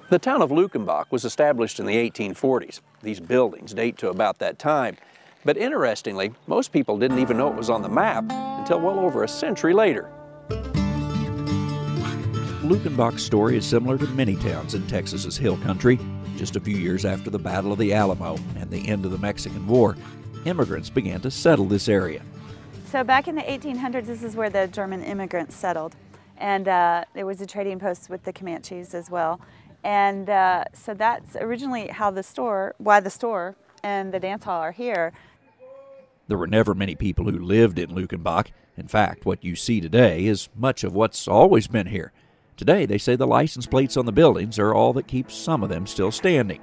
The town of Luckenbach was established in the 1840s. These buildings date to about that time. But interestingly, most people didn't even know it was on the map until well over a century later. Luckenbach's story is similar to many towns in Texas's hill country. Just a few years after the Battle of the Alamo and the end of the Mexican War, immigrants began to settle this area. So back in the 1800s, this is where the German immigrants settled. And there was a trading post with the Comanches as well. And so that's originally how why the store and the dance hall are here. There were never many people who lived in Luckenbach. In fact, what you see today is much of what's always been here. Today, they say the license plates on the buildings are all that keeps some of them still standing.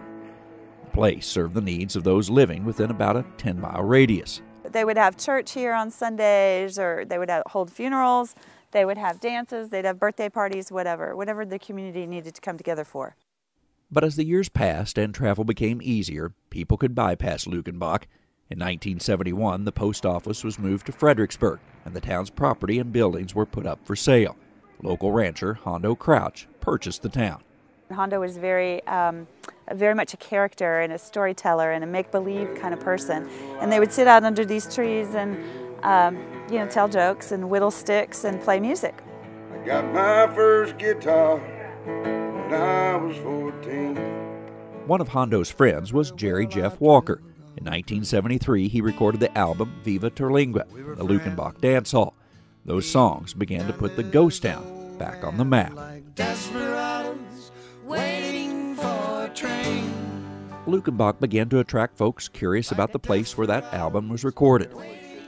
The place served the needs of those living within about a 10-mile radius. They would have church here on Sundays, or they would hold funerals. They would have dances, they'd have birthday parties, whatever the community needed to come together for. But as the years passed and travel became easier, people could bypass Luckenbach. In 1971, the post office was moved to Fredericksburg, and the town's property and buildings were put up for sale. Local rancher Hondo Crouch purchased the town. Hondo was very much a character and a storyteller and a make-believe kind of person. And they would sit out under these trees and tell jokes and whittle sticks and play music. I got my first guitar when I was 14. One of Hondo's friends was Jerry Jeff Walker. In 1973, he recorded the album Viva Terlingua, the Luckenbach Dance Hall. Those songs began to put the ghost town back on the map. Luckenbach began to attract folks curious about the place where that album was recorded.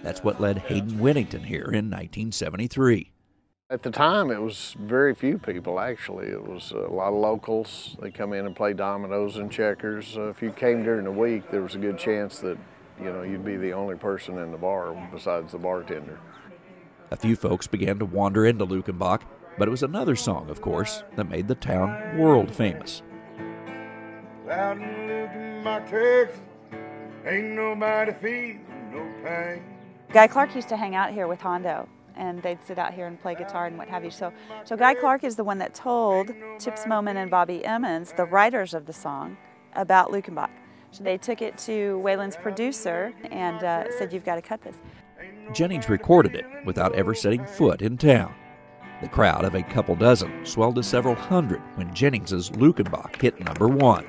That's what led Hayden Whittington here in 1973. At the time, it was very few people, actually. It was a lot of locals. They come in and play dominoes and checkers. If you came during the week, there was a good chance that, you'd be the only person in the bar besides the bartender. A few folks began to wander into Luckenbach, but it was another song, of course, that made the town world famous. Out in Luckenbach, Texas, ain't nobody feeling no pain. Guy Clark used to hang out here with Hondo, and they'd sit out here and play guitar and what have you. So Guy Clark is the one that told Chips Moman and Bobby Emmons, the writers of the song, about Luckenbach. So they took it to Waylon's producer and said, "You've got to cut this." Jennings recorded it without ever setting foot in town. The crowd of a couple dozen swelled to several hundred when Jennings's Luckenbach hit #1.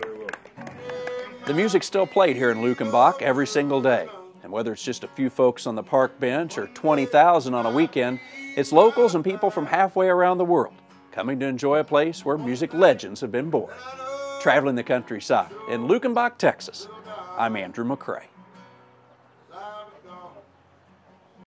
The music's still played here in Luckenbach every single day. And whether it's just a few folks on the park bench or 20,000 on a weekend, it's locals and people from halfway around the world coming to enjoy a place where music legends have been born. Traveling the countryside in Luckenbach, Texas, I'm Andrew McCrae.